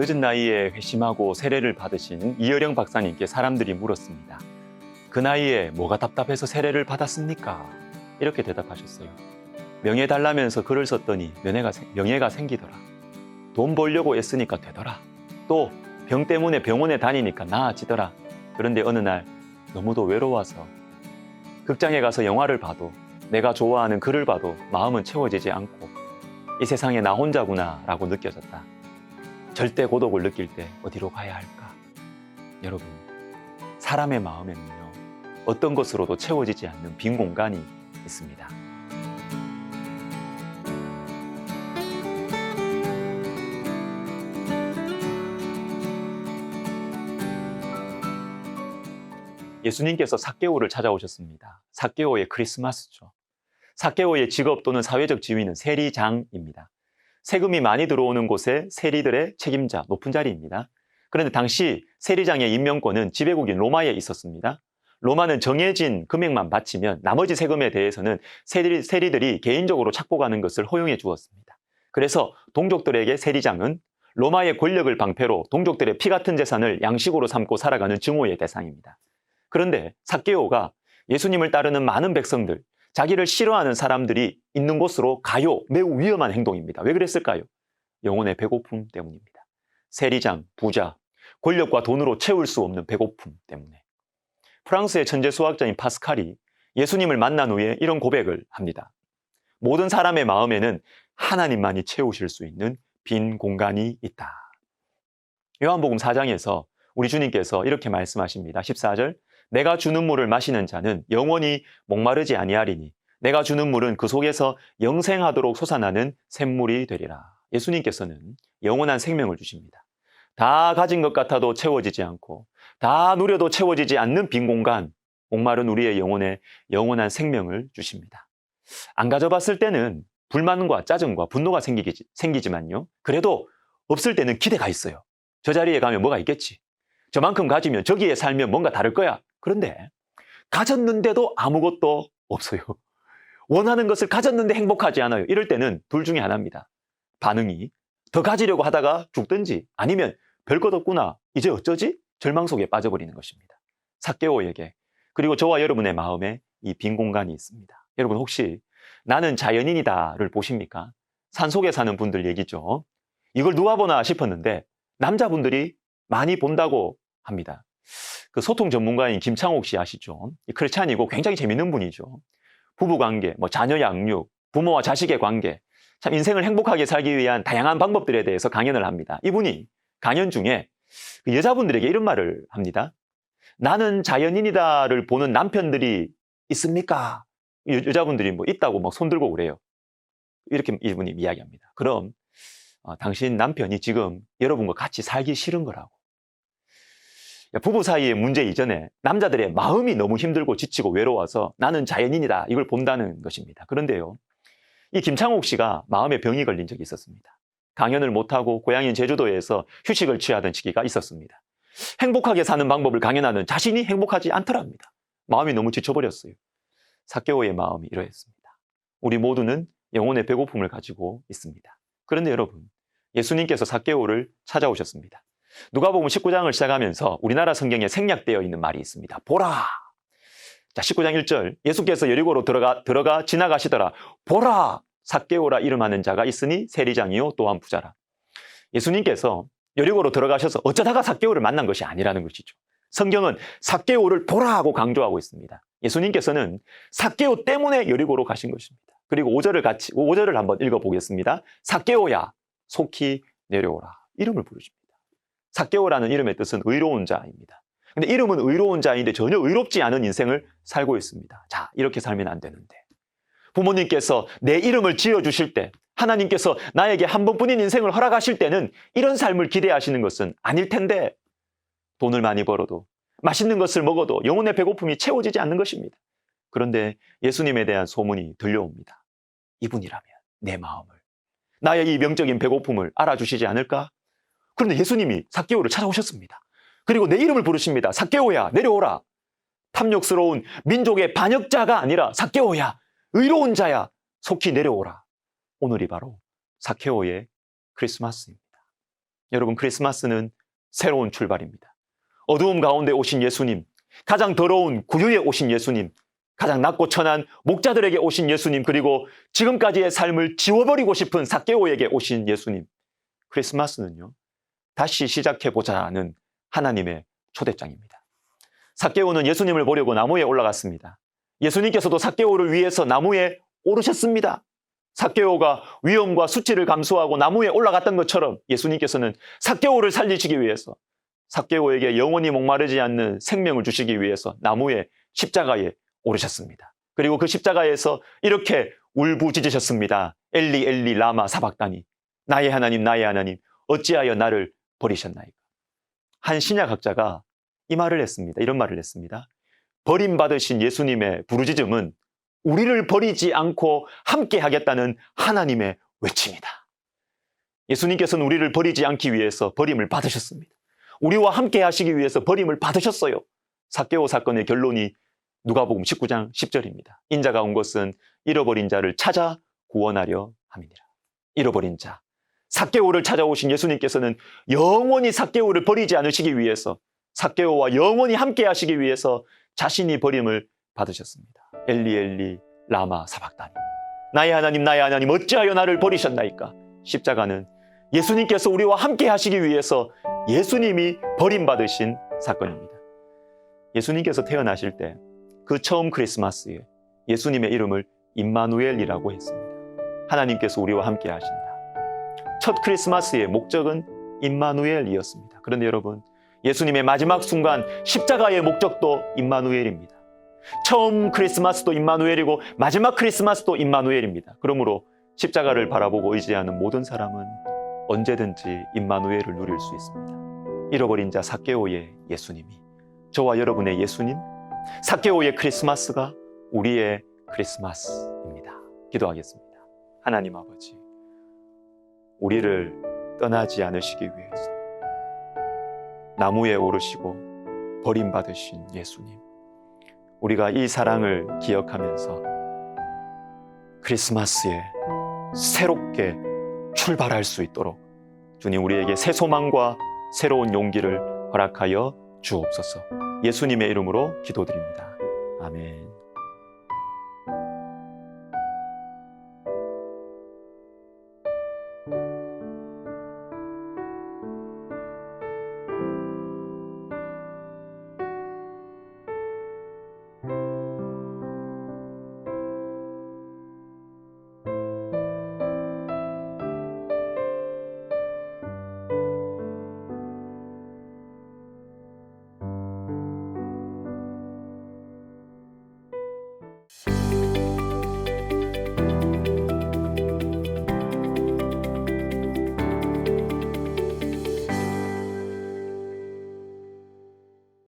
늦은 나이에 회심하고 세례를 받으신 이어령 박사님께 사람들이 물었습니다. 그 나이에 뭐가 답답해서 세례를 받았습니까? 이렇게 대답하셨어요. 명예 달라면서 글을 썼더니 명예가 생기더라. 돈 벌려고 애쓰니까 되더라. 또 병 때문에 병원에 다니니까 나아지더라. 그런데 어느 날 너무도 외로워서 극장에 가서 영화를 봐도 내가 좋아하는 글을 봐도 마음은 채워지지 않고 이 세상에 나 혼자구나 라고 느껴졌다. 절대 고독을 느낄 때 어디로 가야 할까? 여러분, 사람의 마음에는요, 어떤 것으로도 채워지지 않는 빈 공간이 있습니다. 예수님께서 삭개오를 찾아오셨습니다. 삭개오의 크리스마스죠. 삭개오의 직업 또는 사회적 지위는 세리장입니다. 세금이 많이 들어오는 곳에 세리들의 책임자, 높은 자리입니다. 그런데 당시 세리장의 임명권은 지배국인 로마에 있었습니다. 로마는 정해진 금액만 바치면 나머지 세금에 대해서는 세리들이 개인적으로 착복하는 것을 허용해 주었습니다. 그래서 동족들에게 세리장은 로마의 권력을 방패로 동족들의 피 같은 재산을 양식으로 삼고 살아가는 증오의 대상입니다. 그런데 삭개오가 예수님을 따르는 많은 백성들, 자기를 싫어하는 사람들이 있는 곳으로 가요. 매우 위험한 행동입니다. 왜 그랬을까요? 영혼의 배고픔 때문입니다. 세리장, 부자, 권력과 돈으로 채울 수 없는 배고픔 때문에. 프랑스의 천재 수학자인 파스칼이 예수님을 만난 후에 이런 고백을 합니다. 모든 사람의 마음에는 하나님만이 채우실 수 있는 빈 공간이 있다. 요한복음 4장에서 우리 주님께서 이렇게 말씀하십니다. 14절, 내가 주는 물을 마시는 자는 영원히 목마르지 아니하리니 내가 주는 물은 그 속에서 영생하도록 솟아나는 샘물이 되리라. 예수님께서는 영원한 생명을 주십니다. 다 가진 것 같아도 채워지지 않고 다 누려도 채워지지 않는 빈 공간, 목마른 우리의 영혼에 영원한 생명을 주십니다. 안 가져봤을 때는 불만과 짜증과 분노가 생기지만요. 그래도 없을 때는 기대가 있어요. 저 자리에 가면 뭐가 있겠지. 저만큼 가지면 저기에 살면 뭔가 다를 거야. 그런데 가졌는데도 아무것도 없어요. 원하는 것을 가졌는데 행복하지 않아요. 이럴 때는 둘 중에 하나입니다. 반응이 더 가지려고 하다가 죽든지 아니면 별것 없구나. 이제 어쩌지? 절망 속에 빠져버리는 것입니다. 삭개오에게 그리고 저와 여러분의 마음에 이 빈 공간이 있습니다. 여러분 혹시 나는 자연인이다를 보십니까? 산속에 사는 분들 얘기죠. 이걸 누가 보나 싶었는데 남자분들이 많이 본다고 합니다. 그 소통 전문가인 김창옥 씨 아시죠? 크리스찬이고 굉장히 재밌는 분이죠. 부부관계, 자녀 양육, 부모와 자식의 관계, 참 인생을 행복하게 살기 위한 다양한 방법들에 대해서 강연을 합니다. 이분이 강연 중에 여자분들에게 이런 말을 합니다. 나는 자연인이다를 보는 남편들이 있습니까? 여자분들이 있다고 손 들고 그래요. 이렇게 이분이 이야기합니다. 그럼 당신 남편이 지금 여러분과 같이 살기 싫은 거라고. 부부 사이의 문제 이전에 남자들의 마음이 너무 힘들고 지치고 외로워서 나는 자연인이다 이걸 본다는 것입니다. 그런데요, 이 김창옥 씨가 마음에 병이 걸린 적이 있었습니다. 강연을 못하고 고향인 제주도에서 휴식을 취하던 시기가 있었습니다. 행복하게 사는 방법을 강연하는 자신이 행복하지 않더랍니다. 마음이 너무 지쳐버렸어요. 삭개오의 마음이 이러했습니다. 우리 모두는 영혼의 배고픔을 가지고 있습니다. 그런데 여러분, 예수님께서 삭개오를 찾아오셨습니다. 누가복음 19장을 시작하면서 우리나라 성경에 생략되어 있는 말이 있습니다. 보라! 자, 19장 1절 예수께서 여리고로 들어가 지나가시더라. 보라! 삭개오라 이름하는 자가 있으니 세리장이요 또한 부자라. 예수님께서 여리고로 들어가셔서 어쩌다가 삭개오를 만난 것이 아니라는 것이죠. 성경은 삭개오를 보라 하고 강조하고 있습니다. 예수님께서는 삭개오 때문에 여리고로 가신 것입니다. 그리고 5절을 한번 읽어보겠습니다. 삭개오야 속히 내려오라. 이름을 부르십니다. 삭개오라는 이름의 뜻은 의로운 자입니다. 근데 이름은 의로운 자인데 전혀 의롭지 않은 인생을 살고 있습니다. 자, 이렇게 살면 안 되는데. 부모님께서 내 이름을 지어주실 때, 하나님께서 나에게 한 번뿐인 인생을 허락하실 때는 이런 삶을 기대하시는 것은 아닐 텐데 돈을 많이 벌어도 맛있는 것을 먹어도 영혼의 배고픔이 채워지지 않는 것입니다. 그런데 예수님에 대한 소문이 들려옵니다. 이분이라면 내 마음을, 나의 이 명적인 배고픔을 알아주시지 않을까? 그런데 예수님이 삭개오를 찾아오셨습니다. 그리고 내 이름을 부르십니다. 삭개오야 내려오라. 탐욕스러운 민족의 반역자가 아니라 삭개오야 의로운 자야 속히 내려오라. 오늘이 바로 삭개오의 크리스마스입니다. 여러분, 크리스마스는 새로운 출발입니다. 어두움 가운데 오신 예수님, 가장 더러운 구유에 오신 예수님, 가장 낮고 천한 목자들에게 오신 예수님, 그리고 지금까지의 삶을 지워버리고 싶은 삭개오에게 오신 예수님. 크리스마스는요, 다시 시작해보자는 하나님의 초대장입니다. 삭개오는 예수님을 보려고 나무에 올라갔습니다. 예수님께서도 삭개오를 위해서 나무에 오르셨습니다. 삭개오가 위험과 수치를 감수하고 나무에 올라갔던 것처럼 예수님께서는 삭개오를 살리시기 위해서, 삭개오에게 영원히 목마르지 않는 생명을 주시기 위해서 나무에, 십자가에 오르셨습니다. 그리고 그 십자가에서 이렇게 울부짖으셨습니다. 엘리 엘리 라마 사박다니, 나의 하나님 나의 하나님 어찌하여 나를 버리셨나이까. 한 신약학자가 이 말을 했습니다. 이런 말을 했습니다. 버림받으신 예수님의 부르짖음은 우리를 버리지 않고 함께 하겠다는 하나님의 외침이다. 예수님께서는 우리를 버리지 않기 위해서 버림을 받으셨습니다. 우리와 함께 하시기 위해서 버림을 받으셨어요. 삭개오 사건의 결론이 누가복음 19장 10절입니다. 인자가 온 것은 잃어버린 자를 찾아 구원하려 함이니라. 잃어버린 자, 삭개오를 찾아오신 예수님께서는 영원히 삭개오를 버리지 않으시기 위해서, 삭개오와 영원히 함께 하시기 위해서 자신이 버림을 받으셨습니다. 엘리 엘리 라마 사박다니, 나의 하나님 어찌하여 나를 버리셨나이까. 십자가는 예수님께서 우리와 함께 하시기 위해서 예수님이 버림받으신 사건입니다. 예수님께서 태어나실 때 그 처음 크리스마스에 예수님의 이름을 임마누엘이라고 했습니다. 하나님께서 우리와 함께 하신다. 첫 크리스마스의 목적은 임마누엘이었습니다. 그런데 여러분, 예수님의 마지막 순간 십자가의 목적도 임마누엘입니다. 처음 크리스마스도 임마누엘이고 마지막 크리스마스도 임마누엘입니다. 그러므로 십자가를 바라보고 의지하는 모든 사람은 언제든지 임마누엘을 누릴 수 있습니다. 잃어버린 자 삭개오의 예수님이, 저와 여러분의 예수님, 삭개오의 크리스마스가 우리의 크리스마스입니다. 기도하겠습니다. 하나님 아버지, 우리를 떠나지 않으시기 위해서 나무에 오르시고 버림받으신 예수님, 우리가 이 사랑을 기억하면서 크리스마스에 새롭게 출발할 수 있도록 주님, 우리에게 새 소망과 새로운 용기를 허락하여 주옵소서. 예수님의 이름으로 기도드립니다. 아멘.